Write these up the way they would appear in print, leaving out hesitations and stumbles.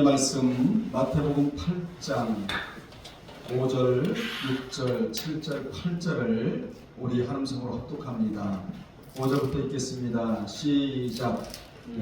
말씀 마태복음 8장 5절, 6절, 7절, 8절을 우리 한음성으로 합독합니다. 5절부터 읽겠습니다. 시작.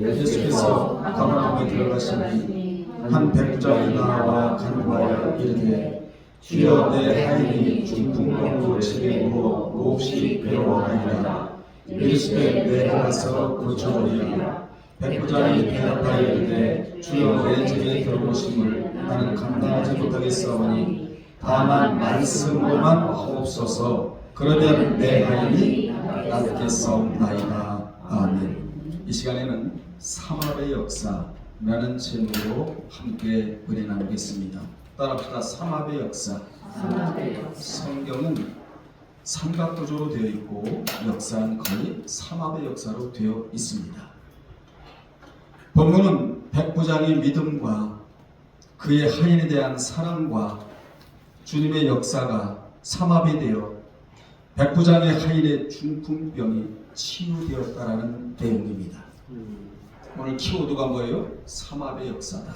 예수께서 가버나움에 들어가시니 한 백부장이 나와 간구하여 이르되 주여 내 하인이 중풍병으로 치매으로 몹시 괴로워하니라. 이르시되 내가 가서 고쳐주리라. 백부장이 대답하여 이르되 주여 내 집에 들어오심을 나는 감당하지 못하겠사오니 다만 말씀으로만 하옵소서. 그러면 내 하인이 낫겠사옵나이다. 아멘. 이 시간에는 삼합의 역사라는 제목으로 함께 은혜 나누겠습니다. 따라합시다. 삼합의 역사. 성경은 삼각구조로 되어 있고 역사는 거의 삼합의 역사로 되어 있습니다. 본문은 백부장의 믿음과 그의 하인에 대한 사랑과 주님의 역사가 삼합이 되어 백부장의 하인의 중풍병이 치유되었다라는 내용입니다. 오늘 키워드가 뭐예요? 삼합의 역사다.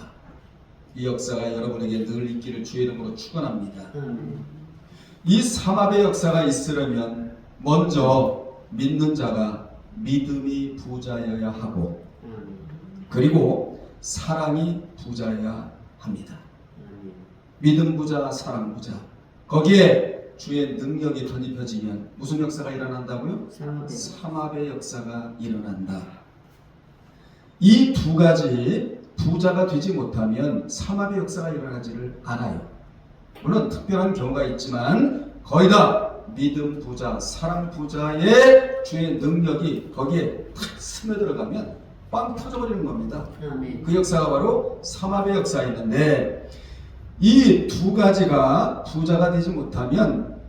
이 역사가 여러분에게 늘 있기를 주의 이름으로 축원합니다. 이 삼합의 역사가 있으려면 먼저 믿는 자가 믿음이 부자여야 하고 그리고 사랑이 부자여야 합니다. 믿음 부자, 사랑 부자. 거기에 주의 능력이 덧입혀지면 무슨 역사가 일어난다고요? 삼합의 역사가 일어난다. 이 두 가지 부자가 되지 못하면 삼합의 역사가 일어나지를 않아요. 물론 특별한 경우가 있지만 거의 다 믿음 부자, 사랑 부자의 주의 능력이 거기에 탁 스며들어가면 빵 터져버리는 겁니다. 그 역사가 바로 삼합의 역사였는데 이 두 가지가 부자가 되지 못하면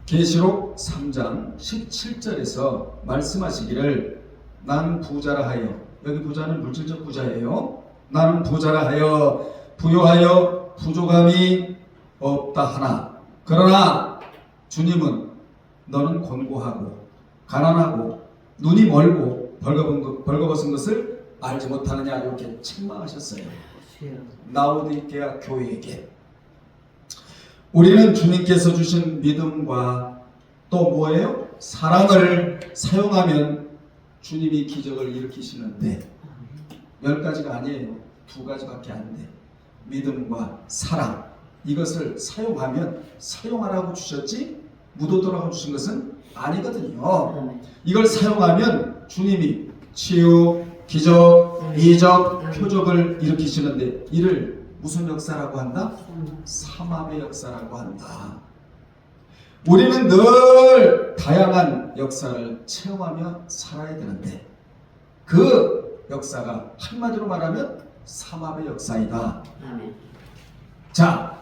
계시록 3장 17절에서 말씀하시기를 나는 부자라 하여, 여기 부자는 물질적 부자예요. 나는 부자라 하여 부요하여 부족함이 없다 하나 그러나 주님은 너는 곤고하고 가난하고 눈이 멀고 벌거벗은 것을 알지 못하느냐 이렇게 책망하셨어요. 라오디게아 교회에게. 우리는 주님께서 주신 믿음과 또 뭐예요? 사랑을 사용하면 주님이 기적을 일으키시는데 10가지가 아니에요. 2가지밖에 안 돼. 믿음과 사랑 이것을 사용하면 사용하라고 주셨지 묻어두라고 주신 것은 아니거든요. 이걸 사용하면 주님이 치유, 기적, 이적, 표적을 일으키시는데 이를 무슨 역사라고 한다? 삼합의 역사라고 한다. 우리는 늘 다양한 역사를 체험하며 살아야 되는데 그 역사가 한마디로 말하면 삼합의 역사이다. 자,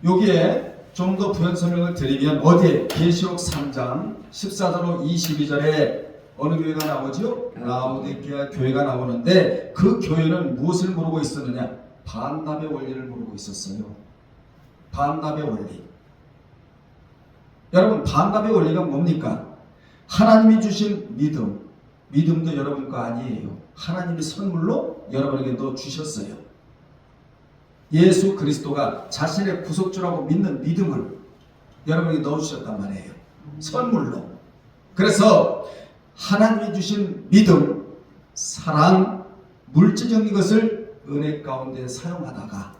여기에 좀 더 부연 설명을 드리면 어디에? 계시록 3장 14절로 22절에 어느 교회가 나오죠? 라오디게아 교회가 나오는데 그 교회는 무엇을 모르고 있었느냐? 반납의 원리를 모르고 있었어요. 반납의 원리. 여러분 반납의 원리가 뭡니까? 하나님이 주신 믿음도 여러분 거 아니에요. 하나님이 선물로 여러분에게 넣어 주셨어요. 예수 그리스도가 자신의 구속주라고 믿는 믿음을 여러분에게 넣어주셨단 말이에요. 선물로. 그래서 하나님이 주신 믿음, 사랑, 물질적인 것을 은혜 가운데 사용하다가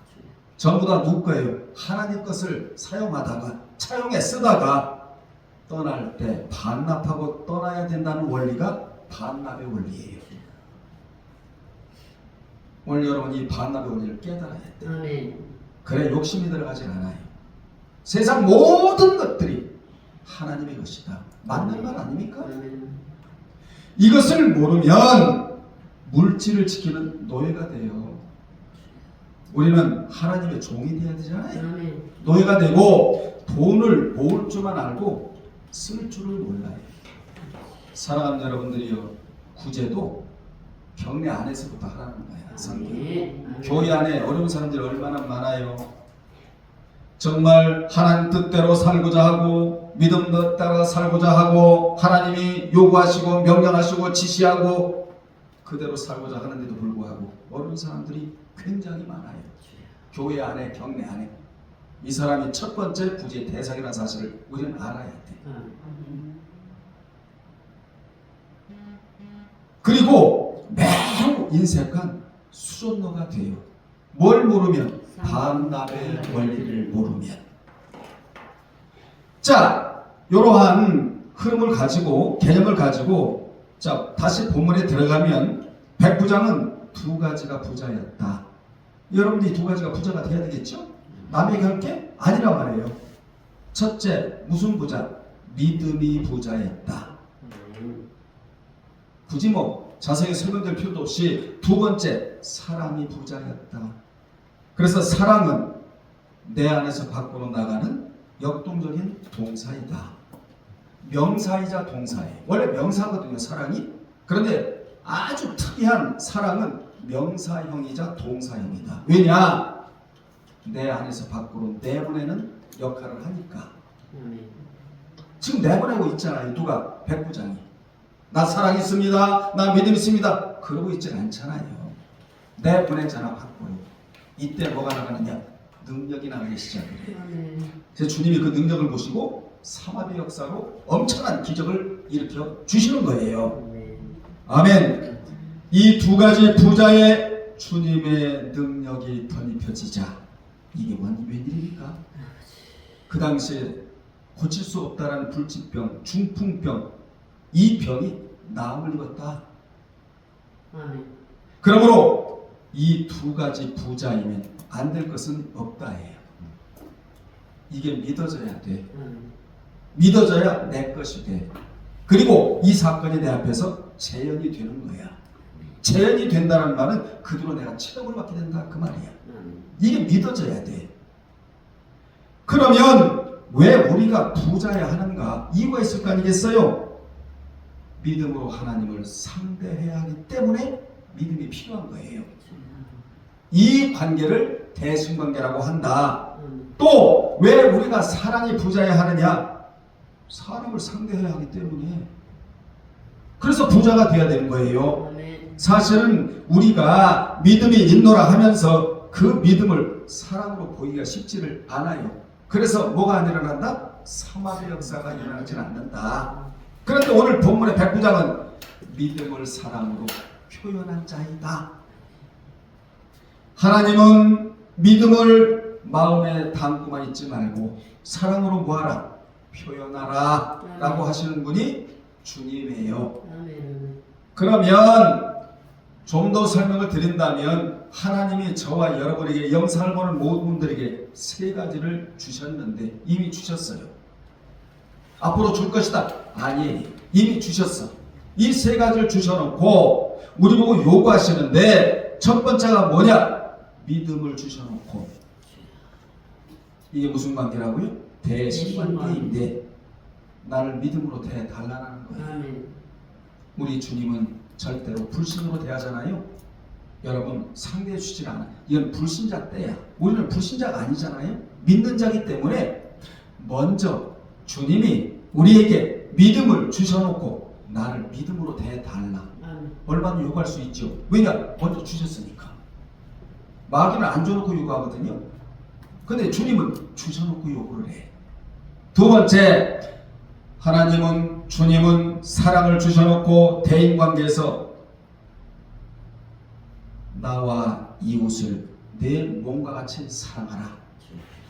전부 다 누구 거예요? 하나님 것을 사용하다가 차용해 쓰다가 떠날 때 반납하고 떠나야 된다는 원리가 반납의 원리예요. 오늘 여러분 이 반납의 원리를 깨달아야 돼요. 그래 욕심이 들어가지 않아요. 세상 모든 것들이 하나님의 것이다. 맞는 말 아닙니까? 이것을 모르면 물질을 지키는 노예가 돼요. 우리는 하나님의 종이 되어야 되잖아요. 노예가 되고 돈을 모을 줄만 알고 쓸 줄을 몰라요. 사랑하는 여러분들이요, 구제도 경례 안에서부터 하라는 거야. 교회 안에 어려운 사람들이 얼마나 많아요. 정말 하나님 뜻대로 살고자 하고 믿음 따라 살고자 하고 하나님이 요구하시고 명령하시고 지시하고 그대로 살고자 하는데도 불구하고 어려운 사람들이 굉장히 많아요. 교회 안에, 경례 안에. 이 사람이 첫 번째 부지의 대상이라는 사실을 우리는 알아야 돼. 그리고 매우 인색한 수존너가 돼요. 뭘 모르면? 반납의 원리를 모르면. 자, 이러한 흐름을 가지고, 개념을 가지고, 자, 다시 본문에 들어가면 백부장은 두 가지가 부자였다. 여러분들이 두 가지가 부자가 돼야 되겠죠? 남에게 할 게 아니란 말이에요. 첫째, 무슨 부자? 믿음이 부자였다. 굳이 뭐 자세히 설명될 필요도 없이 두 번째, 사랑이 부자였다. 그래서 사랑은 내 안에서 밖으로 나가는 역동적인 동사이다. 명사이자 동사예요. 원래 명사거든요, 사랑이. 그런데 아주 특이한 사랑은 명사형이자 동사형이다. 왜냐? 내 안에서 밖으로 내보내는 역할을 하니까. 지금 내보내고 있잖아요. 누가? 백부장이. 나 사랑 있습니다. 나 믿음 있습니다. 그러고 있진 않잖아요. 내보내잖아, 밖으로. 이때 뭐가 나가느냐? 능력이 나가기 시작해요. 제 주님이 그 능력을 보시고 삼합의 역사로 엄청난 기적을 일으켜 주시는 거예요. 아멘. 이 두 가지 부자의 주님의 능력이 덧입혀지자 이게 웬일입니까? 그 당시에 고칠 수 없다라는 불치병, 중풍병, 이 병이 나음을 입었다. 그러므로 이 두 가지 부자이면 안 될 것은 없다예요. 이게 믿어져야 돼. 믿어져야 내 것이 돼. 그리고 이 사건이 내 앞에서 재현이 되는 거야. 재현이 된다는 말은 그 뒤로 내가 치욕을 받게 된다 그 말이야. 이게 믿어져야 돼. 그러면 왜 우리가 부자야 하는가? 이유가 있을 거 아니겠어요? 믿음으로 하나님을 상대해야 하기 때문에 믿음이 필요한 거예요. 이 관계를 대승관계라고 한다. 또 왜 우리가 사랑이 부자야 하느냐? 사람을 상대해야 하기 때문에. 그래서 부자가 되어야 되는 거예요. 사실은 우리가 믿음이 있노라 하면서 그 믿음을 사랑으로 보이기가 쉽지를 않아요. 그래서 뭐가 안 일어난다? 삼합의 역사가 일어나지 않는다. 그런데 오늘 본문의 백부장은 믿음을 사랑으로 표현한 자이다. 하나님은 믿음을 마음에 담고만 있지 말고 사랑으로 뭐하라? 표현하라 라고 하시는 분이 주님이에요. 그러면 좀 더 설명을 드린다면 하나님이 저와 여러분에게 영상을 보는 모든 분들에게 세 가지를 주셨는데 이미 주셨어요. 앞으로 줄 것이다. 아니, 이미 주셨어. 이 세 가지를 주셔놓고 우리 보고 요구하시는데 첫 번째가 뭐냐? 믿음을 주셔놓고. 이게 무슨 관계라고요? 대신관계인데 나를 믿음으로 대달라는 거예요. 우리 주님은 절대로 불신으로 대하잖아요. 여러분 상대해 주질 않아. 이건 불신자 때야. 우리는 불신자가 아니잖아요. 믿는 자이기 때문에 먼저 주님이 우리에게 믿음을 주셔놓고 나를 믿음으로 대달라. 얼마나 요구할 수 있죠. 왜냐? 먼저 주셨으니까. 마귀는 안 줘놓고 요구하거든요. 근데 주님은 주셔놓고 요구를 해. 두 번째, 하나님은 주님은 사랑을 주셔놓고 대인관계에서 나와 이웃을 내 몸과 같이 사랑하라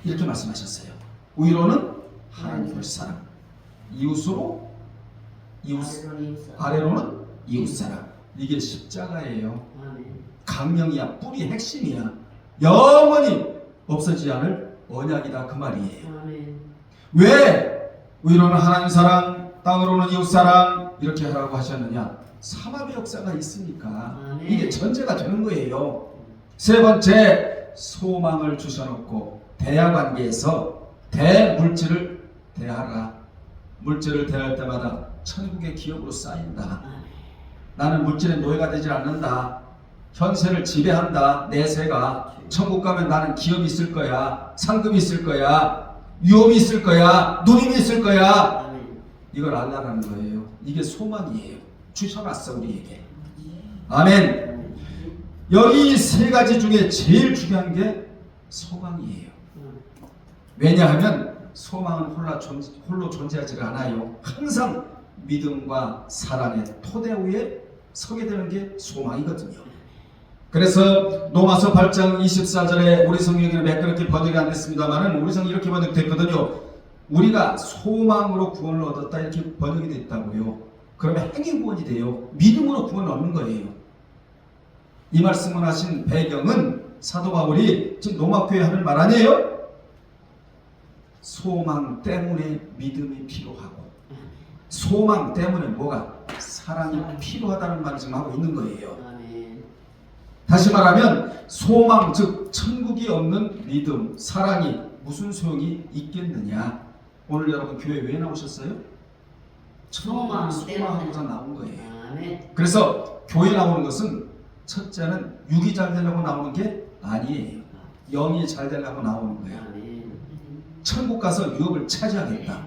이렇게 말씀하셨어요. 위로는 하나님을 사랑, 이웃으로 아래로는 이웃사랑. 이게 십자가예요. 강령이야. 뿌리 핵심이야. 영원히 없어지지 않을 언약이다 그 말이에요. 왜 위로는 하나님 사랑, 땅으로는 이웃 사랑 이렇게 하라고 하셨느냐? 삼합의 역사가 있으니까 이게 전제가 되는 거예요. 세 번째, 소망을 주셔놓고 대화관계에서 대물질을 대하라. 물질을 대할 때마다 천국의 기업으로 쌓인다. 나는 물질의 노예가 되지 않는다. 현세를 지배한다. 내세가. 천국 가면 나는 기업이 있을 거야. 상급이 있을 거야. 유업이 있을 거야. 누림이 있을 거야. 이걸 알라라는 거예요. 이게 소망이에요. 주셔놨어 우리에게. 아멘. 여기 세 가지 중에 제일 중요한 게 소망이에요. 왜냐하면 소망은 홀로 존재하지 않아요. 항상 믿음과 사랑의 토대 위에 서게 되는 게 소망이거든요. 그래서 로마서 8장 24절에 우리 성경에는 매끄럽게 번역이 안 됐습니다만 우리 성경이 이렇게 번역됐거든요. 우리가 소망으로 구원을 얻었다 이렇게 번역이 됐다고요. 그러면 행위 구원이 돼요. 믿음으로 구원을 얻는 거예요. 이 말씀을 하신 배경은 사도 바울이 지금 로마교회 하는 말 아니에요? 소망 때문에 믿음이 필요하고 소망 때문에 뭐가? 사랑이 필요하다는 말을 지금 하고 있는 거예요. 다시 말하면 소망 즉 천국이 없는 믿음, 사랑이 무슨 소용이 있겠느냐? 오늘 여러분 교회 왜 나오셨어요? 소망하고자 나온 거예요. 그래서 교회 나오는 것은 첫째는 육이 잘 되려고 나오는 게 아니에요. 영이 잘 되려고 나오는 거야. 천국 가서 유업을 차지하겠다.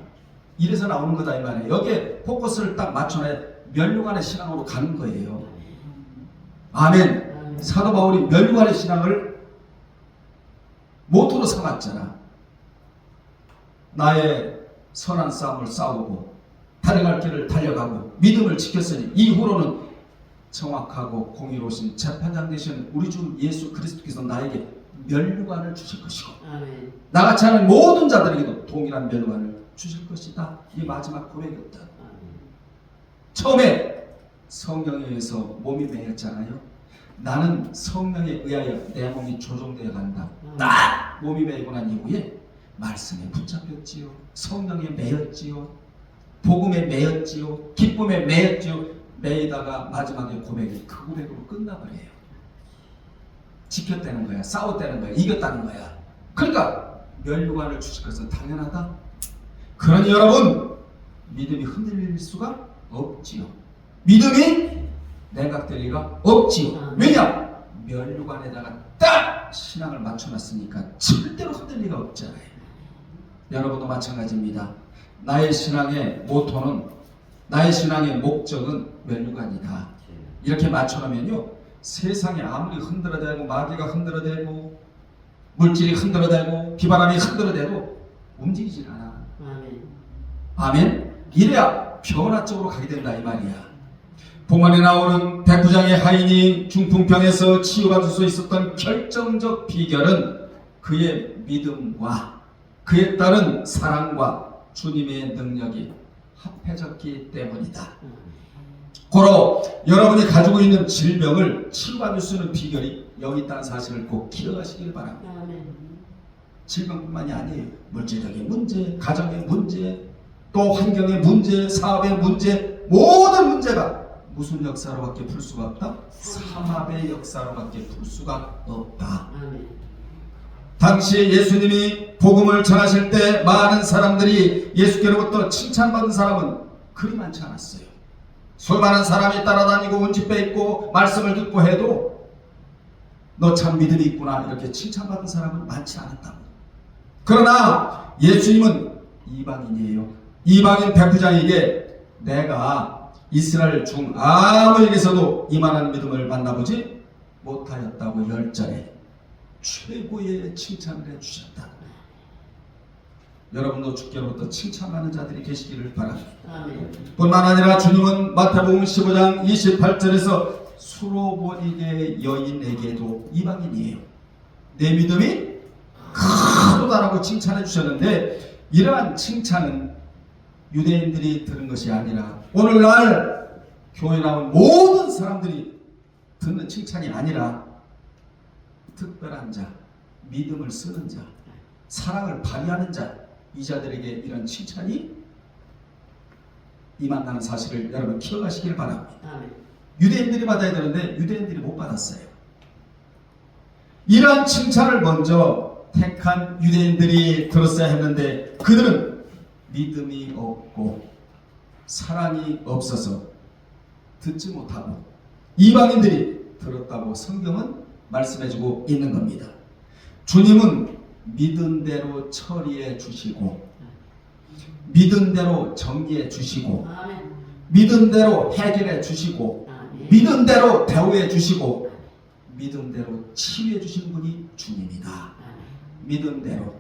이래서 나오는 거다 이 말이에요. 여기에 포커스를 딱 맞춰내 멸류관의 신앙으로 가는 거예요. 아멘. 사도 바울이 멸류관의 신앙을 모토로 삼았잖아. 나의 선한 싸움을 싸우고 달려갈 길을 달려가고 믿음을 지켰으니 이후로는 정확하고 공의로우신 재판장 되신 우리 주 예수 그리스도께서 나에게 멸류관을 주실 것이고 아멘. 나같이 하는 모든 자들에게도 동일한 멸류관을 주실 것이다. 이 마지막 고백이었다. 처음에 성령에 의해서 몸이 매였잖아요. 나는 성령에 의하여 내 몸이 조종되어 간다. 딱 몸이 매이고 난 이후에 말씀에 붙잡혔지요. 성령에 매였지요. 복음에 매였지요. 기쁨에 매였지요. 매이다가 마지막에 고백이 그 고백으로 끝나버려요. 지켰다는 거야. 싸웠다는 거야. 이겼다는 거야. 그러니까 멸류관을 주실 것은 당연하다. 그러니 여러분 믿음이 흔들릴 수가 없지요. 믿음이 냉각될 리가 없지요. 왜냐? 멸류관에다가 딱 신앙을 맞춰놨으니까 절대로 흔들 리가 없잖아요. 여러분도 마찬가지입니다. 나의 신앙의 모토는 나의 신앙의 목적은 멸류관이다. 이렇게 맞춰놓으면요 세상이 아무리 흔들어대고 마귀가 흔들어대고 물질이 흔들어대고 비바람이 흔들어대도 움직이질 않아. 아멘. 이래야 변화 쪽으로 가게 된다 이 말이야. 본문에 나오는 백부장의 하인이 중풍병에서 치유받을 수 있었던 결정적 비결은 그의 믿음과 그에 따른 사랑과 주님의 능력이 합해졌기 때문이다. 고로 여러분이 가지고 있는 질병을 치유받을 수 있는 비결이 여기 있다는 사실을 꼭 기억하시길 바랍니다. 질병뿐만이 아니에요. 물질적인 문제, 가정의 문제, 또 환경의 문제, 사업의 문제, 모든 문제가 무슨 역사로밖에 풀 수가 없다? 삼합의 역사로밖에 풀 수가 없다. 당시에 예수님이 복음을 전하실 때 많은 사람들이 예수께로부터 칭찬받은 사람은 그리 많지 않았어요. 수많은 사람이 따라다니고 운집배 있고 말씀을 듣고 해도 너 참 믿음이 있구나 이렇게 칭찬받은 사람은 많지 않았다고. 그러나 예수님은 이방인이에요. 이방인 백부장에게 내가 이스라엘 중 아무에게서도 이만한 믿음을 만나보지 못하였다고 10절에 최고의 칭찬을 해주셨다. 여러분도 주께로부터 칭찬받는 자들이 계시기를 바랍니다. 뿐만 아니라 주님은 마태복음 15장 28절에서 수로보니게 여인에게도 이방인이에요. 내 믿음이 크다라고 칭찬해 주셨는데 이러한 칭찬은 유대인들이 들은 것이 아니라 오늘날 교회 나온 모든 사람들이 듣는 칭찬이 아니라 특별한 자, 믿음을 쓰는 자, 사랑을 발휘하는 자, 이 자들에게 이런 칭찬이 임한다는 사실을 여러분 기억하시길 바랍니다. 유대인들이 받아야 되는데 유대인들이 못 받았어요. 이러한 칭찬을 먼저 택한 유대인들이 들었어야 했는데 그들은 믿음이 없고 사랑이 없어서 듣지 못하고 이방인들이 들었다고 성경은 말씀해주고 있는 겁니다. 주님은 믿은 대로 처리해 주시고 믿은 대로 정리해 주시고 믿은 대로 해결해 주시고 믿은 대로 대우해 주시고 믿음대로 치유해 주신 분이 주님이다. 믿음대로.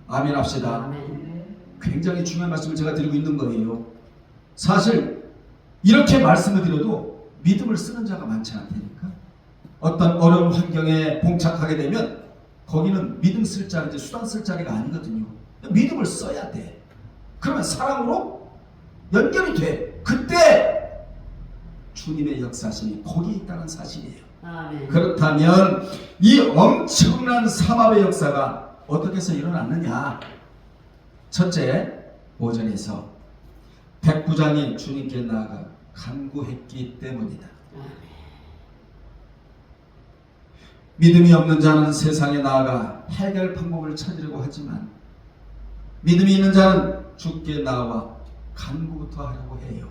아멘 합시다. 굉장히 중요한 말씀을 제가 드리고 있는 거예요. 사실 이렇게 말씀을 드려도 믿음을 쓰는 자가 많지 않다니까. 어떤 어려운 환경에 봉착하게 되면 거기는 믿음 쓸 자리지 수단 쓸 자리가 아니거든요. 믿음을 써야 돼. 그러면 사랑으로 연결이 돼. 그때 주님의 역사심이 거기에 있다는 사실이에요. 아멘. 그렇다면 이 엄청난 삼합의 역사가 어떻게 해서 일어났느냐. 첫째, 5절에서 백부장이 주님께 나아가 간구했기 때문이다. 믿음이 없는 자는 세상에 나아가 해결 방법을 찾으려고 하지만 믿음이 있는 자는 주께 나와 간구부터 하려고 해요.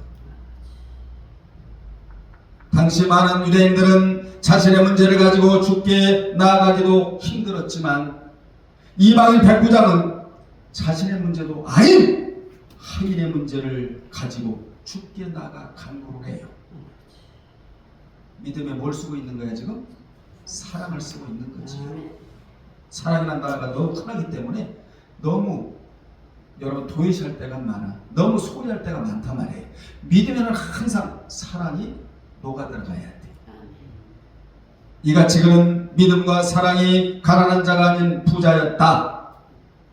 당시 많은 유대인들은 자신의 문제를 가지고 주께 나아가기도 힘들었지만 이방인 백부장은 자신의 문제도 아닌 하인의 문제를 가지고 주께 나아가 간구를 해요. 믿음에 뭘 쓰고 있는 거야 지금? 사랑을 쓰고 있는 거지. 사랑이란 단어가 너무 크기 때문에 너무 여러분 도외시할 때가 많아. 너무 소리할 때가 많단 말이에요. 믿음에는 항상 사랑이 녹아 들어가야 돼. 이같이 그는 믿음과 사랑이 가난한 자가 아닌 부자였다.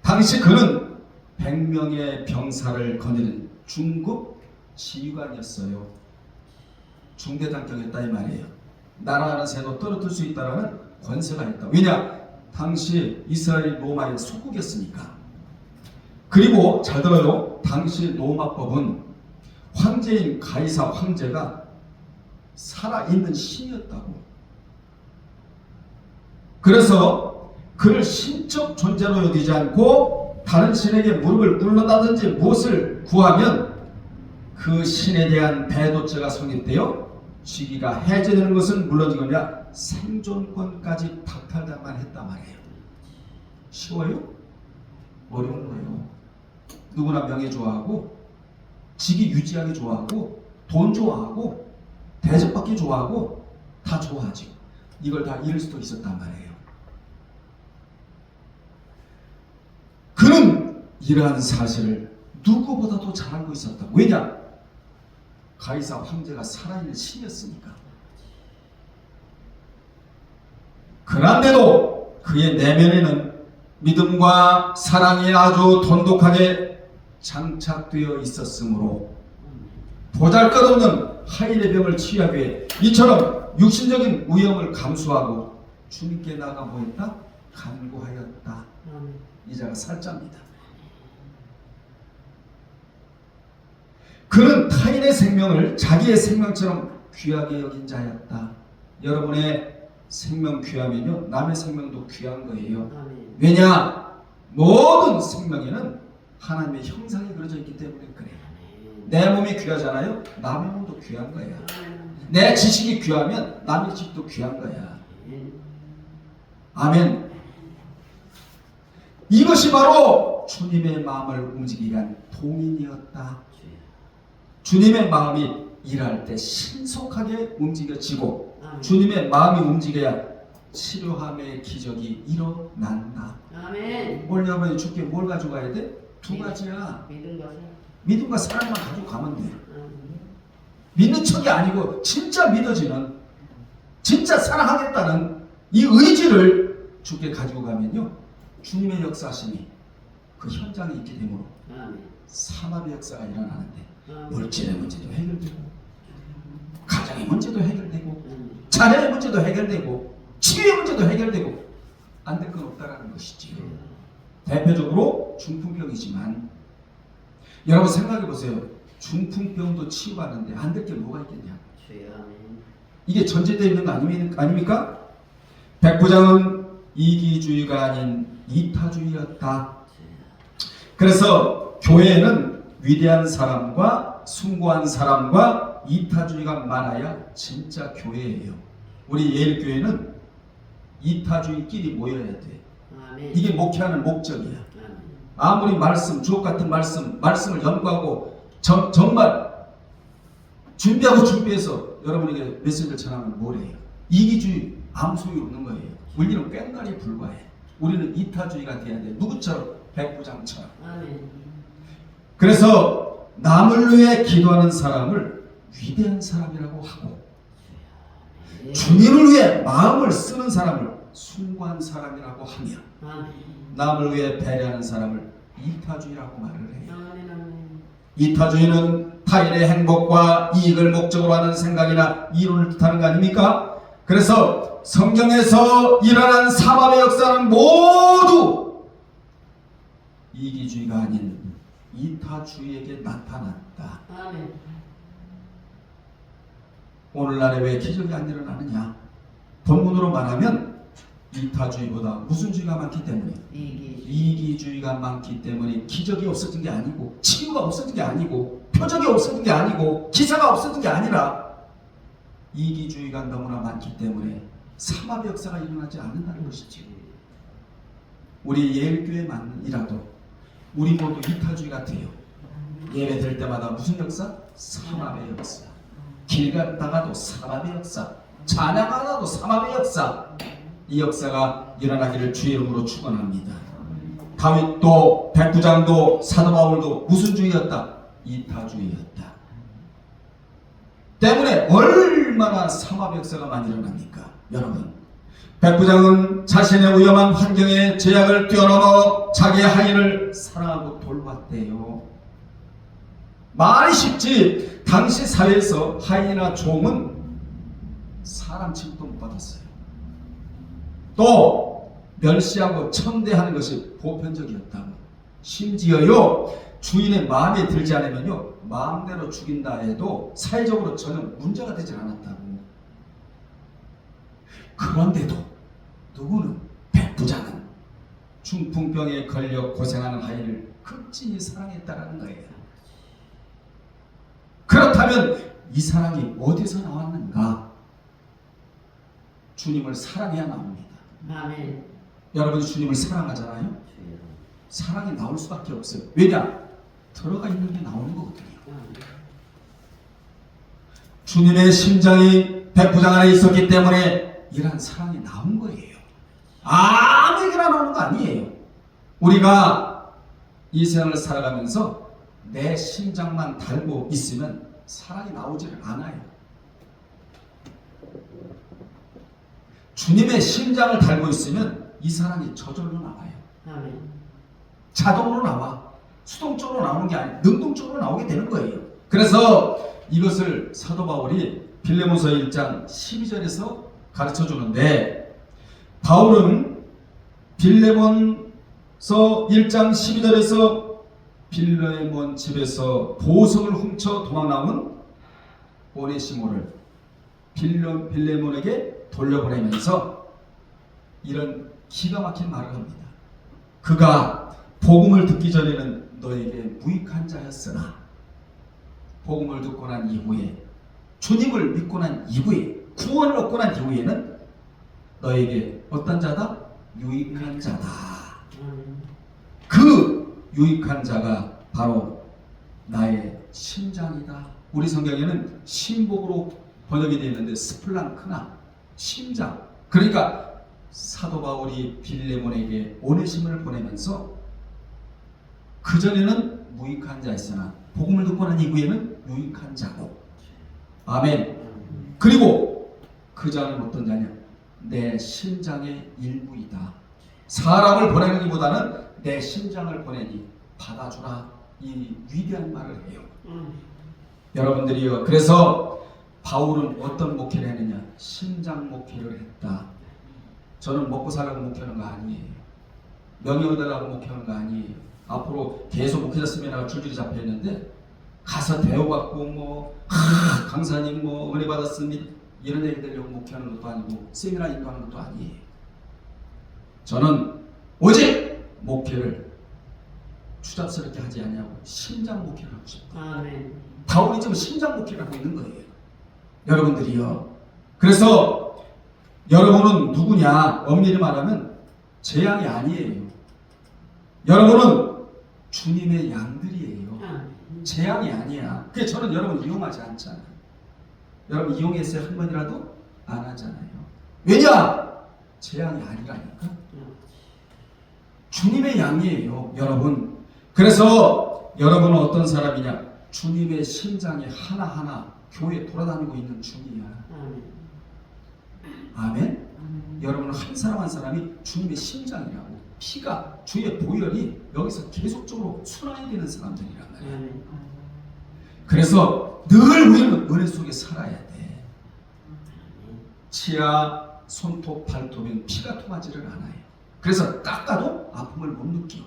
당시 그는 100명의 병사를 거느린 중급 지휘관이었어요. 중대장격이었다 이 말이에요. 나라하는 새도 떨어뜨릴 수 있다는 권세가 있다. 왜냐? 당시 이스라엘이 로마의 속국이었으니까. 그리고 잘 들어요. 당시 로마법은 황제인 가이사 황제가 살아있는 신이었다고. 그래서 그를 신적 존재로 여기지 않고 다른 신에게 무릎을 꿇는다든지 무엇을 구하면 그 신에 대한 배도죄가 성립되어 직위가 해제되는 것은 물론이거니와 생존권까지 박탈당만 했단 말이에요. 쉬워요? 어려운 거예요. 누구나 명예 좋아하고 직위 유지하기 좋아하고 돈 좋아하고 대접받기 좋아하고 다 좋아하지. 이걸 다 잃을 수도 있었단 말이에요. 그는 이러한 사실을 누구보다도 잘 알고 있었다. 왜냐? 가이사 황제가 살아있는 신이었으니까. 그런데도 그의 내면에는 믿음과 사랑이 아주 돈독하게 장착되어 있었으므로 보잘것없는 하인의 병을 치유하기 위해 이처럼 육신적인 위험을 감수하고 주님께 나아가 뭐했다? 간구하였다. 이 자가 살자입니다. 그는 타인의 생명을 자기의 생명처럼 귀하게 여긴 자였다. 여러분의 생명 귀하면요 남의 생명도 귀한 거예요. 왜냐? 모든 생명에는 하나님의 형상이 그려져 있기 때문에 그래요. 내 몸이 귀하잖아요. 남의 몸도 귀한 거야. 내 지식이 귀하면 남의 지식도 귀한 거야. 아멘. 이것이 바로 주님의 마음을 움직이게 한 동인이었다. 주님의 마음이 일할 때 신속하게 움직여지고 주님의 마음이 움직여야 치료함의 기적이 일어난다. 아멘. 뭐냐면 주께 뭘 가져가야 돼? 두 가지야. 믿음과 사랑만 가지고 가면 돼. 믿는 척이 아니고 진짜 믿어지는, 진짜 사랑하겠다는 이 의지를 주께 가지고 가면요 주님의 역사하심이 그 현장에 있게 되므로 삼합의 역사가 일어나는데 물질의 문제도 해결되고 가정의 문제도 해결되고 자녀의 문제도 해결되고 치유의 문제도 해결되고 안 될 건 없다라는 것이지요. 대표적으로 중풍병이지만 여러분 생각해 보세요. 중풍병도 치유받는데 안 될 게 뭐가 있겠냐. 이게 전제되어 있는 거 아닙니까? 백부장은 이기주의가 아닌 이타주의였다. 그래서 교회에는 위대한 사람과 숭고한 사람과 이타주의가 많아야 진짜 교회예요. 우리 예일교회는 이타주의끼리 모여야 돼. 이게 목회하는 목적이야. 아무리 말씀, 주옥 같은 말씀을 연구하고 정말 준비해서 여러분에게 메시지를 전하면 뭐래요? 이기주의 아무 소용이 없는 거예요. 우리는 꽹과리에 불과해. 우리는 이타주의가 돼야 돼. 누구처럼? 백부장처럼. 그래서 남을 위해 기도하는 사람을 위대한 사람이라고 하고, 주님을 위해 마음을 쓰는 사람을 숭고한 사람이라고 하며, 남을 위해 배려하는 사람을 이타주의라고 말을 해요. 이타주의는 타인의 행복과 이익을 목적으로 하는 생각이나 이론을 뜻하는 거 아닙니까? 그래서 성경에서 일어난 삼합의 역사는 모두 이기주의가 아닌 이타주의에게 나타났다. 오늘날에 왜 기적이 안 일어나느냐? 본문으로 말하면 이타주의보다 무슨 주의가 많기 때문에, 이기주의가 많기 때문에 기적이 없어진 게 아니고, 치유가 없어진 게 아니고, 표적이 없어진 게 아니고, 기사가 없어진 게 아니라 이기주의가 너무나 많기 때문에 삼합의 역사가 일어나지 않는다는 것이죠. 우리 예일교회만이라도 우리 모두 이타주의 같아요. 예배 드릴 때마다 무슨 역사? 삼합의 역사. 길 갔다가도 삼합의 역사, 찬양하다도 삼합의 역사. 이 역사가 일어나기를 주의 이름으로 축원합니다. 다윗도 백부장도 사도 바울도 무슨 주의였다? 이타주의였다. 때문에 얼마나 삼합의 역사가 많이 일어납니까? 여러분, 백부장은 자신의 위험한 환경에 제약을 뛰어넘어 자기의 하인을 사랑하고 돌봤대요. 말이 쉽지, 당시 사회에서 하인이나 종은 사람 취급도 못 받았어요. 또 멸시하고 천대하는 것이 보편적이었다고. 심지어요, 주인의 마음에 들지 않으면요, 마음대로 죽인다 해도 사회적으로 전혀 문제가 되지 않았다고. 그런데도 누구는, 백부장은 중풍병에 걸려 고생하는 하인을 극진히 사랑했다라는 거예요. 그렇다면 이 사랑이 어디서 나왔는가? 주님을 사랑해야 나옵니다. 아멘. 여러분이 주님을 사랑하잖아요. 사랑이 나올 수밖에 없어요. 왜냐? 들어가 있는 게 나오는 거거든요. 주님의 심장이 백부장 안에 있었기 때문에 이러한 사랑이 나온 거예요. 아무에게나 나오는 거 아니에요. 우리가 이 세상을 살아가면서 내 심장만 달고 있으면 사랑이 나오지를 않아요. 주님의 심장을 달고 있으면 이 사랑이 저절로 나와요. 아멘. 자동으로 나와. 수동적으로 나오는 게 아니에요. 능동적으로 나오게 되는 거예요. 그래서 이것을 사도 바울이 빌레몬서 1장 12절에서 가르쳐 주는데, 바울은 빌레몬서 1장 12절에서 빌레몬 집에서 보석을 훔쳐 도망 나온 오네시모를 빌레몬에게 돌려보내면서 이런 기가 막힌 말을 합니다. 그가 복음을 듣기 전에는 너에게 무익한 자였으나 복음을 듣고 난 이후에, 주님을 믿고 난 이후에, 구원을 얻고 난 이후에는 너에게 어떤 자다? 유익한 자다. 그 유익한 자가 바로 나의 심장이다. 우리 성경에는 심복으로 번역이 되어 있는데 스플랑크나 심장. 그러니까 사도 바울이 빌레몬에게 오네시모를 보내면서 그전에는 무익한 자였으나 복음을 듣고 난 이후에는 유익한 자고. 아멘. 그리고 그 자는 어떤 자냐? 내 심장의 일부이다. 사람을 보내기보다는 내 심장을 보내니 받아주라. 이 위대한 말을 해요. 여러분들이요, 그래서 바울은 어떤 목회를 했느냐? 심장 목회를 했다. 저는 먹고 살라고 목회하는 거 아니에요. 명예 얻으려고 목회하는 거 아니에요. 앞으로 계속 목회자 세미나가 줄줄이 잡혀 있는데 가서 배워갖고 강사님 은혜 받았습니다 이런 얘기 들려고 목회하는 것도 아니고 세미나 인도하는 것도 아니에요. 저는 오직 목회를 추잡스럽게 하지 않냐고 심장 목회를 하고 싶다. 아멘. 바울이 지금 심장 목회를 하고 있는 거예요. 여러분들이요. 그래서 여러분은 누구냐? 엄밀히 말하면 제 양이 아니에요. 여러분은 주님의 양들이에요. 제 양이 아니야. 그게 저는 여러분 이용하지 않잖아요. 여러분 이용했어요? 한 번이라도? 안 하잖아요. 왜냐? 제 양이 아니라니까. 주님의 양이에요, 여러분. 그래서 여러분은 어떤 사람이냐? 주님의 심장이 하나하나 교회에 돌아다니고 있는 중이야. 아멘? 여러분은 한 사람 한 사람이 주님의 심장이라고. 피가, 주의 보혈이 여기서 계속적으로 순환이 되는 사람들이란 말이야. 그래서 늘 우리는 은혜 속에 살아야 돼. 치아, 손톱, 발톱엔 피가 통하지를 않아요. 그래서 깎아도 아픔을 못 느껴.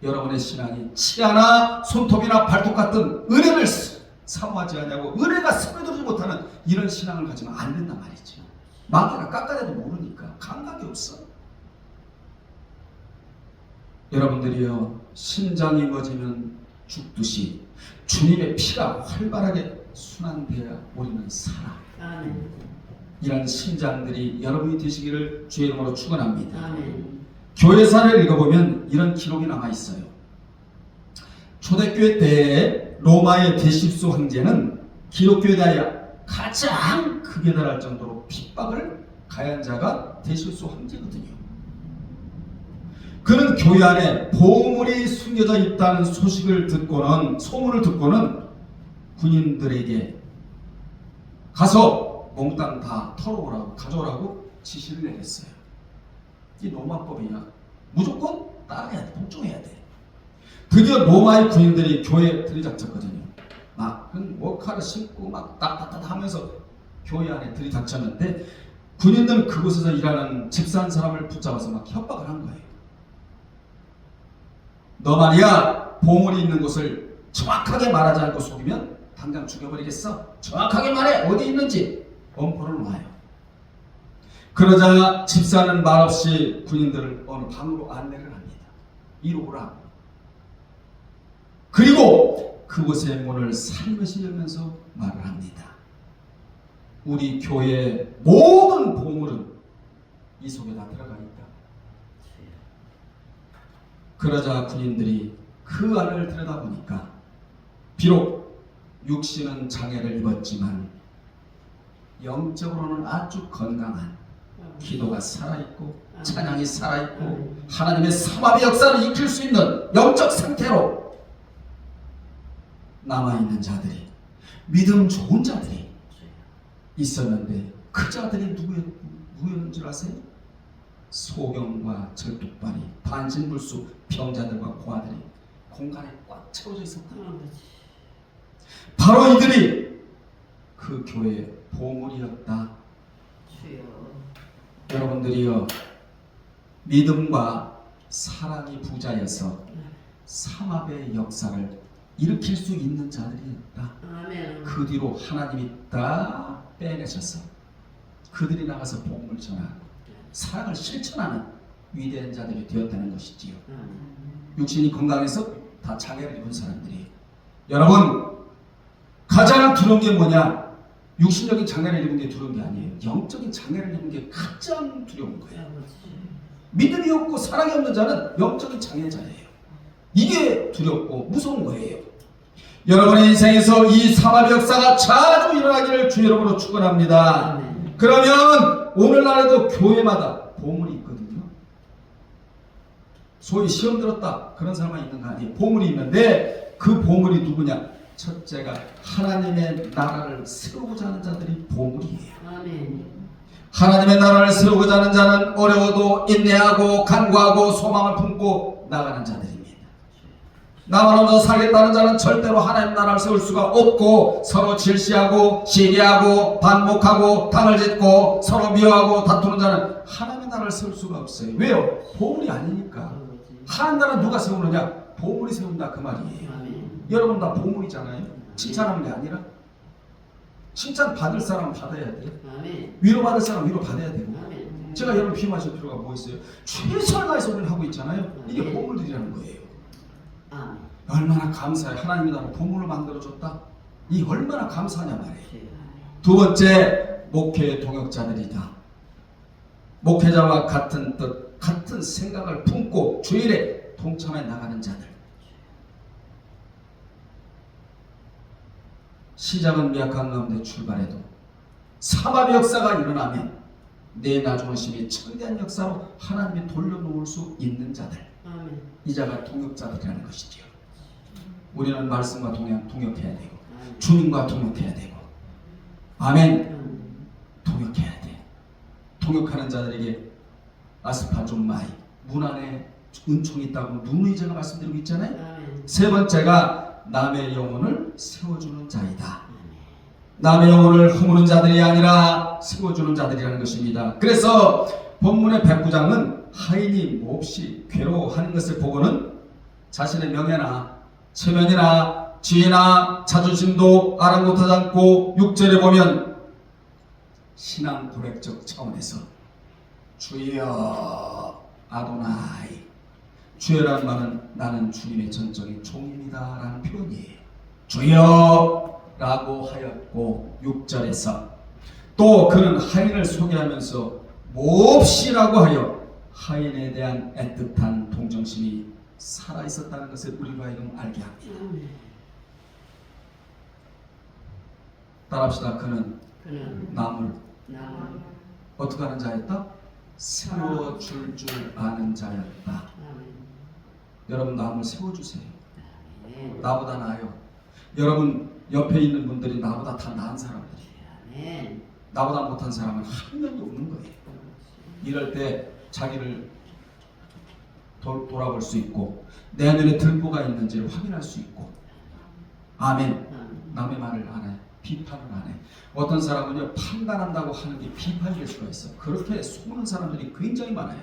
여러분의 신앙이 치아나 손톱이나 발톱 같은 은혜를 사모하지 않냐고, 은혜가 스며들지 못하는 이런 신앙을 가지면 안 된단 말이지. 마귀가 깎아내도 모르니까 감각이 없어. 여러분들이요, 심장이 멎으면 죽듯이 주님의 피가 활발하게 순환되어야 우리는 살아. 아멘. 이런 심장들이 여러분이 되시기를 주의 이름으로 축원합니다. 아멘. 교회사를 읽어보면 이런 기록이 남아있어요. 초대교회 때 로마의 데시우스 황제는 기독교에 대하여 가장 크게 달할 정도로 핍박을 가한 자가 데시우스 황제거든요. 그는 교회 안에 보물이 숨겨져 있다는 소문을 듣고는 군인들에게 가서 몽땅 다 털어오라고, 가져오라고 지시를 내렸어요. 이 로마법이야. 무조건 따라야 돼. 복종해야 돼. 드디어 로마의 군인들이 교회에 들이닥쳤거든요. 막 칼을 씹고 막 따따따 하면서 교회 안에 들이닥쳤는데, 군인들은 그곳에서 일하는 집사한 사람을 붙잡아서 막 협박을 한 거예요. 너 말이야, 보물이 있는 곳을 정확하게 말하지 않고 속이면 당장 죽여버리겠어. 정확하게 말해, 어디 있는지. 엄포를 놔요. 그러자 집사는 말없이 군인들을 어느 방으로 안내를 합니다. 이리 오라. 그리고 그곳의 문을 살며시 열면서 말을 합니다. 우리 교회의 모든 보물은 이 속에 다 들어가 있다. 그러자 군인들이 그 안을 들여다보니까 비록 육신은 장애를 입었지만 영적으로는 아주 건강한, 기도가 살아있고 찬양이 살아있고 하나님의 삼합의 역사를 익힐 수 있는 영적 상태로 남아있는 자들이, 믿음 좋은 자들이 있었는데, 그 자들이 누구였는 줄 아세요? 소경과 절뚝발이, 반신불수 병자들과 고아들이 공간에 꽉 채워져 있었다. 바로 이들이 그 교회의 보물이었다. 여러분들이요, 믿음과 사랑이 부자여서 삼합의 역사를 일으킬 수 있는 자들이었다. 아멘. 그 뒤로 하나님이 다 빼내셔서 그들이 나가서 복음을 전하고 사랑을 실천하는 위대한 자들이 되었다는 것이지요. 육신이 건강해서 다 장애를 입은 사람들이. 여러분, 가장 두려운 게 뭐냐? 육신적인 장애를 입은 게 두려운 게 아니에요. 영적인 장애를 입은 게 가장 두려운 거예요. 믿음이 없고 사랑이 없는 자는 영적인 장애자예요. 이게 두렵고 무서운 거예요. 여러분의 인생에서 이 삼합의 역사가 자주 일어나기를 주 이름으로 축원합니다. 그러면 오늘날에도 교회마다 보물이 있거든요. 소위 시험 들었다 그런 사람만 있는 거 아니에요. 보물이 있는데 그 보물이 누구냐? 첫째가 하나님의 나라를 세우고자 하는 자들이 보물이에요. 아멘. 하나님의 나라를 세우고자 하는 자는 어려워도 인내하고 간구하고 소망을 품고 나가는 자들입니다. 나만 혼자 살겠다는 자는 절대로 하나님 나라를 세울 수가 없고, 서로 질시하고 시기하고 반목하고 당을 짓고 서로 미워하고 다투는 자는 하나님의 나라를 세울 수가 없어요. 왜요? 보물이 아니니까. 하나님 나라는 누가 세우느냐? 보물이 세운다, 그 말이에요. 여러분 다 보물이잖아요. 칭찬하는 게 아니라. 칭찬 받을 사람은 받아야 돼. 위로 받을 사람은 위로 받아야 되고. 제가 여러분 비하실 필요가 뭐 있어요? 최선을 다해서 우리는 하고 있잖아요. 이게 보물들이라는 거예요. 얼마나 감사해. 하나님이 나를 보물로 만들어줬다. 이 얼마나 감사하냐 말이에요. 두 번째, 목회의 동역자들이다. 목회자와 같은 뜻, 같은 생각을 품고 주일에 동참해 나가는 자들. 시작은 미약한 가운데 출발해도 삼합의 역사가 일어나면 내 나중하심이 천대한 역사로 하나님이 돌려놓을 수 있는 자들, 이 자가 동역자들이라는 것이지요. 우리는 말씀과 동역해야 되고 주님과 동역해야 되고 아멘. 동역해야 돼. 동역하는 자들에게 아스파존마이 문 안에 은총이 있다고 누누이제가 말씀드리고 있잖아요. 세 번째가 남의 영혼을 세워주는 자이다. 남의 영혼을 허무는 자들이 아니라 세워주는 자들이라는 것입니다. 그래서 본문의 109장은 하인이 몹시 괴로워하는 것을 보고는 자신의 명예나 체면이나 지혜나 자존심도 아랑곳하지 않고 6절에 보면 신앙 고백적 차원에서 주여 아도나이, 주여라는 말은 나는 주님의 전적인 종입니다 라는 표현이에요. 주여 라고 하였고 6절에서 또 그는 하인을 소개하면서 몹시라고 하여 하인에 대한 애틋한 동정심이 살아있었다는 것을 우리로 하여금 알게 합니다. 따라합시다. 그는 남을 어떻게 하는 자였다? 세워줄 줄 아는 자였다. 여러분 남을 세워주세요. 나보다 나아요. 여러분 옆에 있는 분들이 나보다 다 나은 사람들이에요. 나보다 못한 사람은 한 명도 없는 거예요. 이럴 때 자기를 돌아볼 수 있고 내 눈에 들보가 있는지를 확인할 수 있고 아멘. 남의 말을 안 해. 비판을 안 해. 어떤 사람은요 판단한다고 하는 게 비판이 될 수가 있어. 그렇게 속는 사람들이 굉장히 많아요.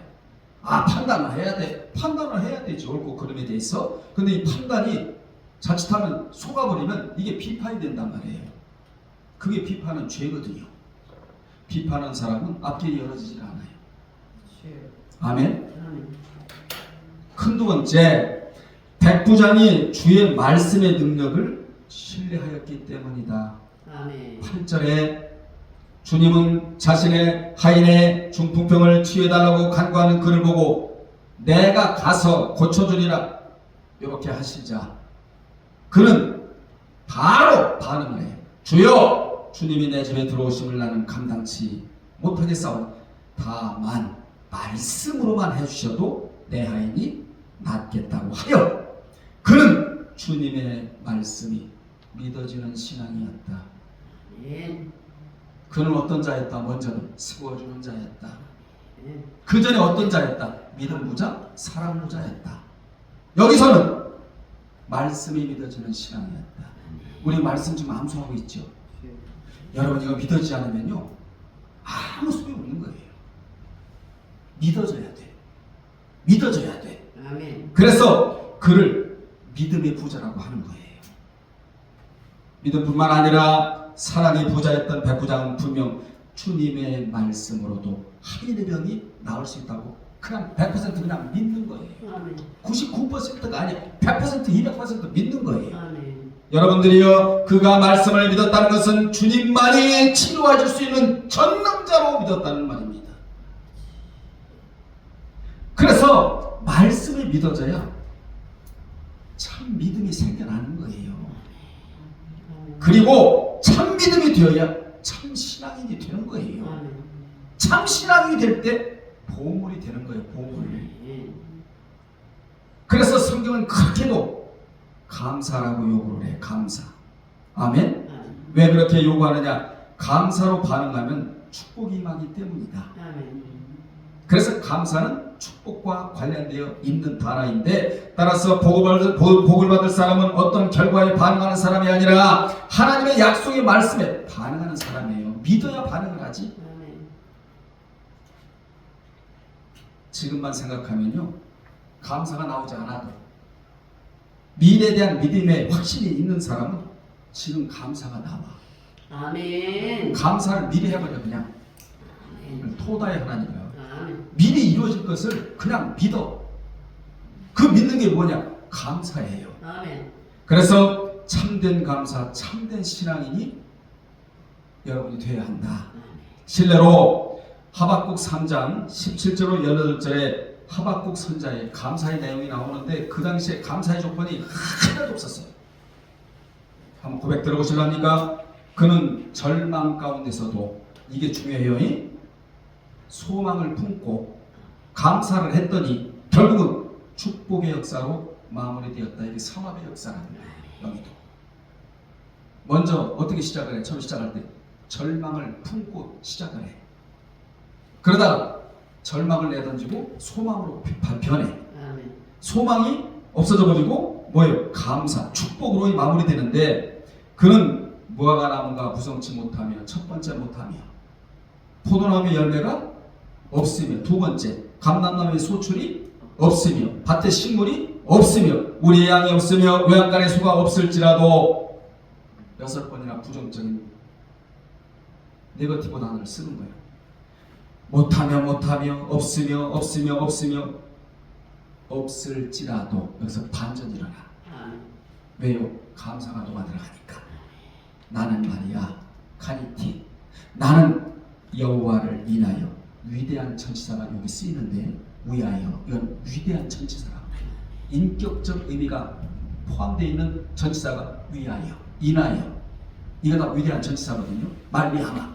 아 판단을 해야 돼. 판단을 해야 되지. 옳고 그름에 대해서. 근데 이 판단이 자칫하면 속아버리면 이게 비판이 된단 말이에요. 그게 비판은 죄거든요. 비판하는 사람은 앞길이 열어지질 않아요. 아멘. 큰 두 번째, 백부장이 주의 말씀의 능력을 신뢰하였기 때문이다. 아멘. 8절에 주님은 자신의 하인의 중풍병을 치유해달라고 간구하는 그를 보고 내가 가서 고쳐주리라 이렇게 하시자 그는 바로 반응을 해요. 주여, 주님이 내 집에 들어오심을 나는 감당치 못하겠사오니 다만 말씀으로만 해주셔도 내 하인이 낫겠다고 하여 그는 주님의 말씀이 믿어지는 신앙이었다. 그는 어떤 자였다? 먼저는 세워주는 자였다. 그 전에 어떤 자였다? 믿음 부자, 사랑 부자였다. 여기서는 말씀이 믿어지는 신앙이었다. 우리 말씀 좀 암송하고 있죠. 여러분 이거 믿어지지 않으면요 아무 소용이 없는 거예요. 믿어져야 돼. 믿어져야 돼. 아멘. 그래서 그를 믿음의 부자라고 하는 거예요. 믿음뿐만 아니라 사랑의 부자였던 백부장은 분명 주님의 말씀으로도 하인의 병이 나을 수 있다고 그냥 100% 그냥 믿는 거예요. 아멘. 99%가 아니야. 100% 200% 믿는 거예요. 아멘. 여러분들이요 그가 말씀을 믿었다는 것은 주님만이 치료해 줄 수 있는 전능자로 믿었다는 말입니다. 그래서 말씀이 믿어져야 참 믿음이 생겨나는 거예요. 그리고 참 믿음이 되어야 참 신앙인이 되는 거예요. 참 신앙인이 될 때 보물이 되는 거예요. 보물. 그래서 성경은 그렇게도 감사라고 요구를 해. 감사. 아멘. 왜 그렇게 요구하느냐? 감사로 반응하면 축복이 임하기 때문이다. 그래서 감사는 축복과 관련되어 있는 단어인데 따라서 복을 받을 사람은 어떤 결과에 반응하는 사람이 아니라 하나님의 약속의 말씀에 반응하는 사람이에요. 믿어야 반응을 하지. 지금만 생각하면요 감사가 나오지 않아도 미래에 대한 믿음에 확신이 있는 사람은 지금 감사가 나와. 아멘. 감사를 미리 해버려. 그냥 토다의 하나님이야. 미리 이루어질 것을 그냥 믿어. 그 믿는 게 뭐냐? 감사예요. 아멘. 그래서 참된 감사, 참된 신앙인이 여러분이 되어야 한다. 실례로 하박국 3장 17절로 18절에 하박국 선자의 감사의 내용이 나오는데 그 당시에 감사의 조건이 하나도 없었어요. 한번 고백 들어보실랍니까? 그는 절망 가운데서도 이게 중요해요. 소망을 품고 감사를 했더니 결국은 축복의 역사로 마무리되었다. 이게 성합의 역사라는 거예요. 여기도 먼저 어떻게 시작을 해? 처음 시작할 때 절망을 품고 시작을 해. 그러다가 절망을 내던지고 소망으로 변해. 소망이 없어져 버리고 뭐예요? 감사, 축복으로 마무리되는데 그는 무화과 나무가 부성치 못하며 첫 번째 못하며 포도나무의 열매가 없으며 두 번째 감람나무의 소출이 없으며 밭에 식물이 없으며 우리의 양이 없으며 외양간에 소가 없을지라도 6번이나 부정적인 네거티브 단어를 쓰는 거예요. 못하며 없으며 없을지라도 여기서 반전이 일어나. 왜요? 감사가 녹아들어가니까. 나는 말이야 카니티 나는 여호와를 인하여 위대한 천지사가 여기 쓰이는데 위하여 이건 위대한 천지사라고 해요. 인격적 의미가 포함되어 있는 천지사가 위하여 인하여 이거 다 위대한 천지사거든요. 말미암아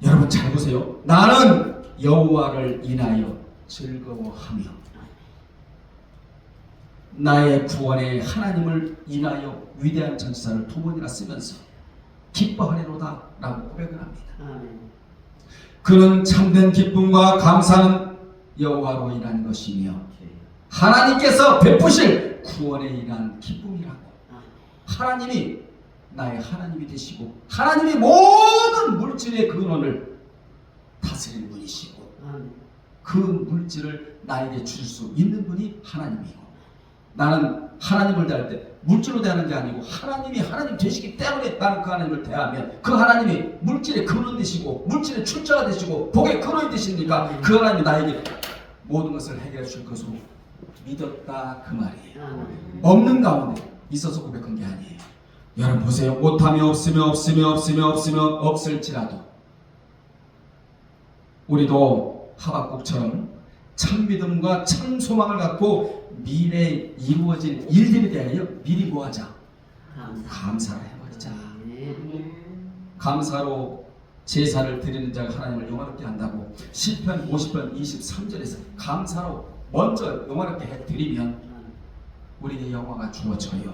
여러분 잘 보세요. 나는 여호와를 인하여 즐거워하며 나의 구원의 하나님을 인하여 위대한 천지사를 두 번이나 쓰면서 기뻐하리로다 라고 고백을 합니다. 그는 참된 기쁨과 감사는 여호와로 인한 것이며 하나님께서 베푸실 구원에 인한 기쁨이라고. 하나님이 나의 하나님이 되시고 하나님이 모든 물질의 근원을 다스리는 분이시고 그 물질을 나에게 줄 수 있는 분이 하나님이고 나는 하나님을 대할 때 물질로 대하는 게 아니고 하나님이 하나님 되시기 때문에 나는 그 하나님을 대하면 그 하나님이 물질의 근원 되시고 물질의 출처가 되시고 복의 근원이 되시니까 그 하나님이 나에게 모든 것을 해결해 줄 것으로 믿었다 그 말이에요. 없는 가운데 있어서 고백한 게 아니에요. 여러분 보세요. 못하며 없으며 없을지라도 우리도 하박국처럼 참 믿음과 참 소망을 갖고 미래에 이루어질 일들에 대하여 미리 뭐하자? 감사를 해버리자. 감사로 제사를 드리는 자가 하나님을 영화롭게 한다고 시편 50편 23절에서 감사로 먼저 영화롭게 해드리면 우리에게 영화가 주어져요.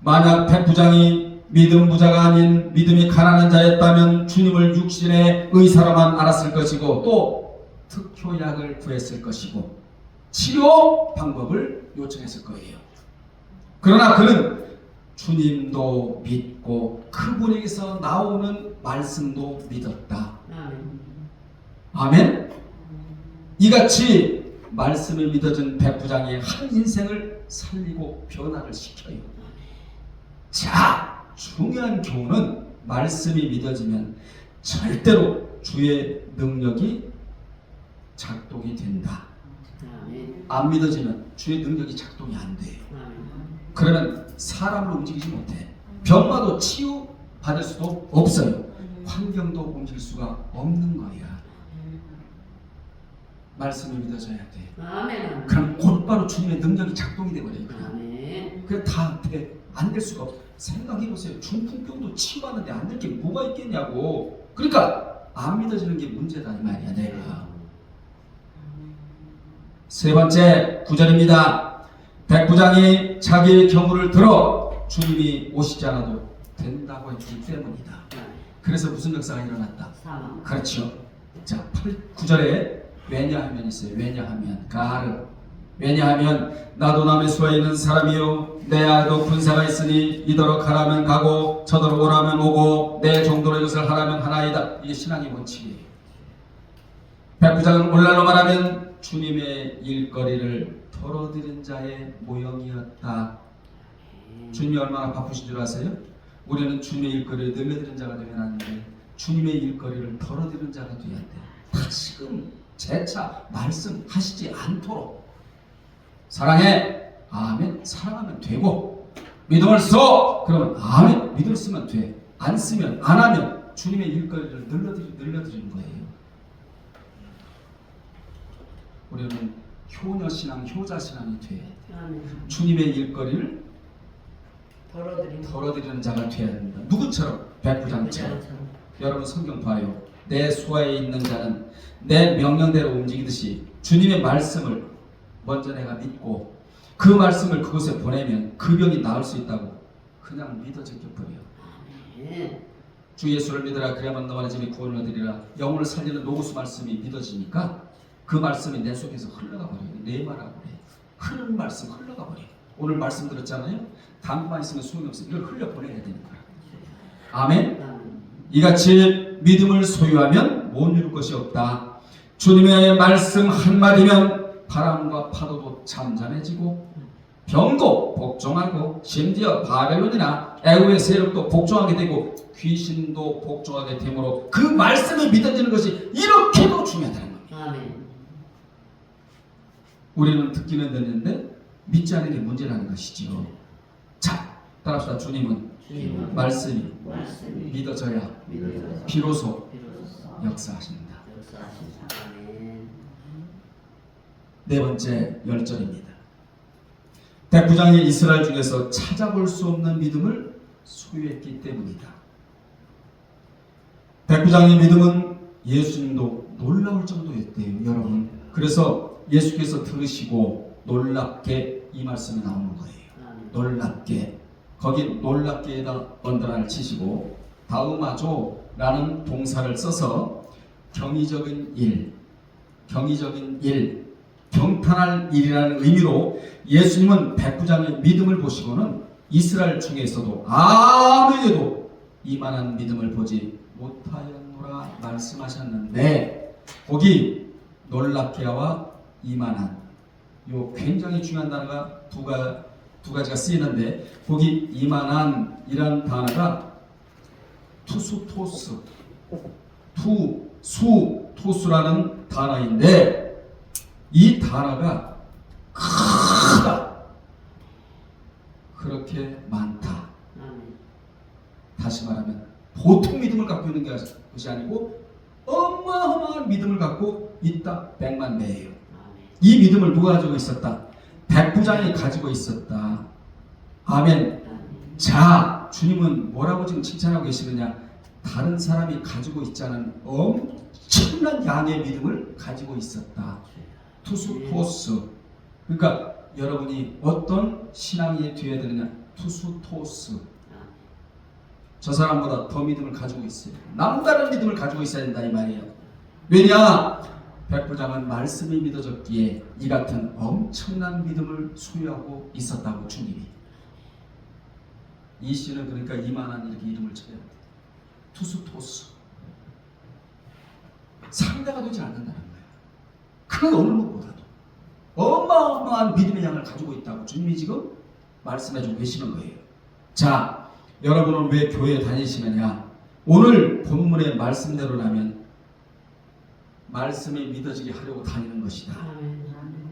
만약 백부장이 믿음 부자가 아닌 믿음이 가난한 자였다면 주님을 육신의 의사로만 알았을 것이고 또 특효약을 구했을 것이고 치료 방법을 요청했을 거예요. 그러나 그는 주님도 믿고 그분에게서 나오는 말씀도 믿었다. 아멘. 이같이 말씀이 믿어진 백부장의 한 인생을 살리고 변화를 시켜요. 자, 중요한 교훈은 말씀이 믿어지면 절대로 주의 능력이 작동이 된다. 안 믿어지면 주의 능력이 작동이 안 돼요. 그러면 사람을 움직이지 못해. 병마도 치유 받을 수도 없어요. 환경도 옮길 수가 없는 거야. 말씀이 믿어져야 돼. 그럼 곧바로 주님의 능력이 작동이 되버려요. 그냥 다 돼. 안 될 수가 없어. 생각해보세요. 중풍병도 치유받는데 안 될 게 뭐가 있겠냐고. 그러니까 안 믿어지는 게 문제다 이 말이야 내가. 세 번째 9절입니다. 백부장이 자기의 경우를 들어 주님이 오시지 않아도 된다고 했기 때문이다. 그래서 무슨 역사가 일어났다? 그렇죠. 자, 9절에 왜냐하면 있어요. 왜냐하면 가르. 왜냐하면 나도 남의 수에 있는 사람이요 내 아도 군사가 있으니 이더러 가라면 가고 저더러 오라면 오고 내 정도로 이것을 하라면 하나이다. 이게 신앙의 원칙이에요. 백부장은 오늘날로 말하면 주님의 일거리를 덜어드린 자의 모형이었다. 주님이 얼마나 바쁘신 줄 아세요? 우리는 주님의 일거리를 늘려드린 자가 되면 안 돼. 주님의 일거리를 덜어드린 자가 돼야 돼. 다시금 재차 말씀하시지 않도록 사랑해. 아멘. 사랑하면 되고 믿음을 써. 그러면 아멘. 믿음을 쓰면 돼. 안 쓰면 안 하면 주님의 일거리를 늘려드리는 거예요. 우리는 효녀신앙, 효자신앙이 돼. 주님의 일거리를 덜어드리는 자가 되어야 됩니다. 누구처럼? 백부장처럼. 여러분 성경 봐요. 내 수하에 있는 자는 내 명령대로 움직이듯이 주님의 말씀을 먼저 내가 믿고 그 말씀을 그곳에 보내면 그 병이 나을 수 있다고 그냥 믿어 제껴버려. 주 예수를 믿으라 그래야만 너와 내 집이 구원을 얻으리라. 영혼을 살리는 노고수 말씀이 믿어지니까 그 말씀이 내 속에서 흘러가 버려요. 내 말하고 그래. 흐르는 말씀 흘러가 버려요. 오늘 말씀 들었잖아요. 담만 있으면 소용이 없어요. 이걸 흘려보내야 되는 거야. 아멘. 이같이 믿음을 소유하면 못 이룰 것이 없다. 주님의 말씀 한마디면 바람과 파도도 잠잠해지고 병도 복종하고 심지어 바벨론이나 애굽의 세력도 복종하게 되고 귀신도 복종하게 되므로 그 말씀이 믿어지는 것이 이렇게도 중요하다는 겁니다. 아멘. 우리는 듣기는 듣는데 믿지 않는 게 문제라는 것이지요. 자, 따라합시다. 주님은 말씀이 믿어져야 비로소 역사하신다. 아멘. 네 번째 열절입니다. 백부장이 이스라엘 중에서 찾아볼 수 없는 믿음을 소유했기 때문이다. 백부장의 믿음은 예수님도 놀라울 정도였대요, 여러분. 그래서 예수께서 들으시고 놀랍게 이 말씀이 나오는 거예요. 놀랍게. 거기 놀랍게에다 언더라인을 치시고 다음아조라는 동사를 써서 경이적인 일, 경탄할 일이라는 의미로 예수님은 백부장의 믿음을 보시고는 이스라엘 중에서도 아무에게도 이만한 믿음을 보지 못하였노라 말씀하셨는데, 거기 놀랍게와 이만한, 요 굉장히 중요한 단어가 두 가지가 쓰이는데, 거기 이만한 이란 단어가 투수토스, 토스라는 단어인데, 이 단어가 크다, 그렇게 많다. 다시 말하면 보통 믿음을 갖고 있는 것이 아니고 어마어마한 믿음을 갖고 있다. 백만배예요. 이 믿음을 누가 가지고 있었다? 백부장이 가지고 있었다. 아멘. 자, 주님은 뭐라고 지금 칭찬하고 계시느냐? 다른 사람이 가지고 있지 않은 엄청난 양의 믿음을 가지고 있었다. 투수토스. 그러니까 여러분이 어떤 신앙이 되어야 되느냐? 투수토스. 저 사람보다 더 믿음을 가지고 있어요. 남다른 믿음을 가지고 있어야 된다 이 말이에요. 왜냐? 백부장은 말씀이 믿어졌기에 이 같은 엄청난 믿음을 소유하고 있었다고 주님이. 이 씨는 그러니까 이만한 이렇게 이름을 쳐야 돼. 투수토스. 상대가 되지 않는다는 거예요. 그 어느 누구보다도 어마어마한 믿음의 양을 가지고 있다고 주님이 지금 말씀해주고 계시는 거예요. 자, 여러분은 왜 교회에 다니시느냐? 오늘 본문의 말씀대로라면 말씀이 믿어지게 하려고 다니는 것이다.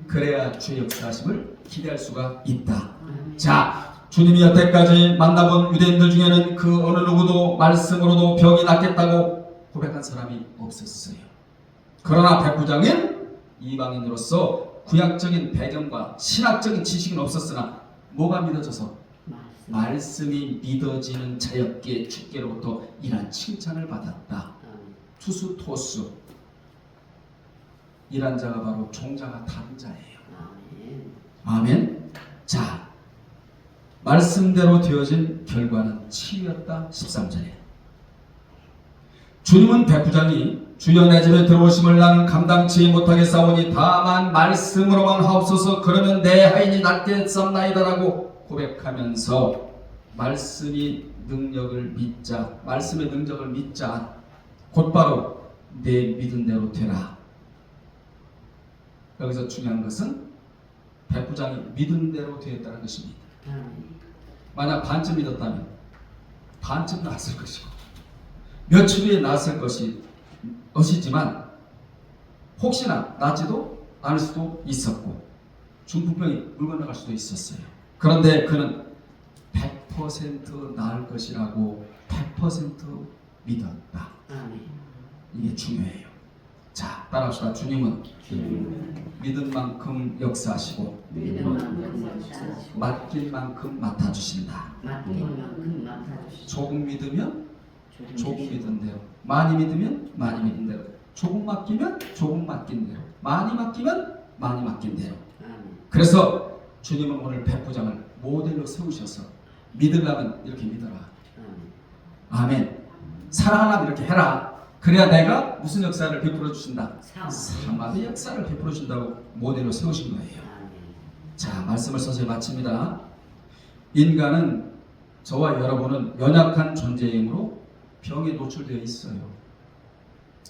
그래야 주의 역사하심을 기대할 수가 있다. 자, 주님이 여태까지 만나본 유대인들 중에는 그 어느 누구도 말씀으로도 병이 낫겠다고 고백한 사람이 없었어요. 그러나 백부장은 이방인으로서 구약적인 배경과 신학적인 지식은 없었으나 뭐가 믿어져서? 말씀이 믿어지는 자였기에 주께로부터 이런 칭찬을 받았다. 투수토스. 이란 자가 바로 종자가 다른 자예요. 아멘. 자, 말씀대로 되어진 결과는 치유였다. 13절에 주님은 백부장이 주여 내 집에 들어오심을 나는 감당치 못하게 싸우니 다만 말씀으로만 하옵소서. 그러면 내 하인이 낫게 썸나이다라고 고백하면서 말씀의 능력을 믿자, 말씀의 능력을 믿자, 곧바로 내 믿은 대로 되라. 여기서 중요한 것은 백부장이 믿은 대로 되었다는 것입니다. 만약 반쯤 믿었다면 반쯤 나았을 것이고 며칠 후에 나았을 것이지만 혹시나 낫지도 않을 수도 있었고 중풍병이 물 건너갈 수도 있었어요. 그런데 그는 100% 나을 것이라고 100% 믿었다. 이게 중요해요. 자, 따라합시다. 주님은 믿은 만큼 역사하시고 맡길 만큼 맡아주신다. 조금 믿으면 조금 믿은 대로, 많이 믿으면 많이 믿은 대로, 조금 맡기면 조금 맡긴 대로, 많이 맡기면 많이 맡긴 대로. 그래서 주님은 오늘 백부장을 모델로 세우셔서 믿으려면 이렇게 믿어라. 아멘. 사랑하려면 이렇게 해라. 그래야 내가 무슨 역사를 베풀어 주신다? 사마의 역사를 베풀어 준다고 모델로 세우신 거예요. 자, 말씀을 서서히 마칩니다. 인간은, 저와 여러분은 연약한 존재이므로 병에 노출되어 있어요.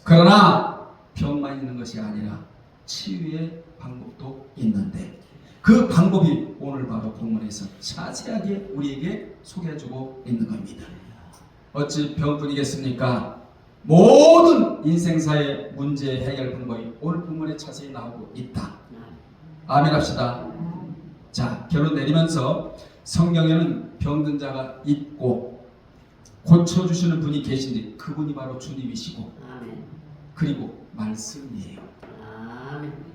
그러나 병만 있는 것이 아니라 치유의 방법도 있는데, 그 방법이 오늘 바로 본문에서 자세하게 우리에게 소개해주고 있는 겁니다. 어찌 병뿐이겠습니까? 모든 인생사의 문제 해결 방법이 오늘 본문에 자세히 나오고 있다. 아멘 합시다. 자, 결론 내리면서 성경에는 병든 자가 있고 고쳐주시는 분이 계신데 그분이 바로 주님이시고 그리고 말씀이에요.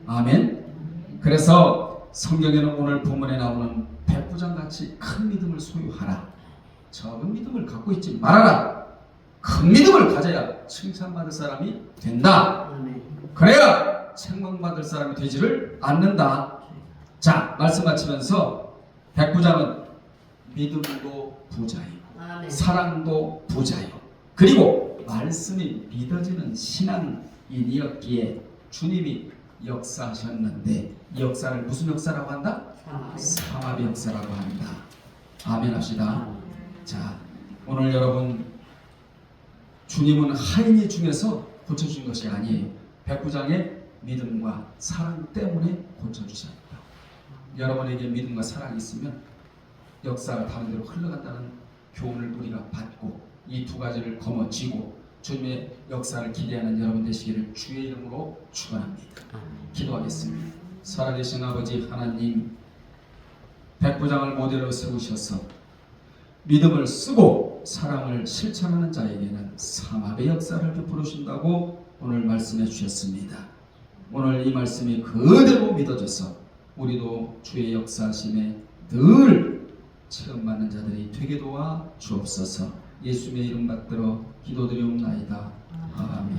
아멘. 그래서 성경에는 오늘 본문에 나오는 백부장같이 큰 믿음을 소유하라, 적은 믿음을 갖고 있지 말아라, 큰 믿음을 가져야 칭찬받을 사람이 된다. 그래야 책망받을 사람이 되지를 않는다. 자, 말씀 마치면서 백부장은 믿음도 부자이고 사랑도 부자이고 그리고 말씀이 믿어지는 신앙인이었기에 주님이 역사하셨는데, 이 역사를 무슨 역사라고 한다? 삼합의 역사라고 합니다. 아멘 합시다. 자, 오늘 여러분, 주님은 하인이 중에서 고쳐주신 것이 아니에요. 백부장의 믿음과 사랑 때문에 고쳐주셨다. 여러분에게 믿음과 사랑이 있으면 역사가 다른 데로 흘러간다는 교훈을 우리가 받고 이 두 가지를 거머쥐고 주님의 역사를 기대하는 여러분 되시기를 주의 이름으로 축원합니다. 기도하겠습니다. 살아계신 아버지 하나님, 백부장을 모델로 세우셔서 믿음을 쓰고 사랑을 실천하는 자에게는 삼합의 역사를 베풀어 주신다고 오늘 말씀해 주셨습니다. 오늘 이 말씀이 그대로 믿어져서 우리도 주의 역사하심에 늘 체험받는 자들이 되게 도와 주옵소서. 예수님의 이름 받들어 기도드리옵나이다. 아멘.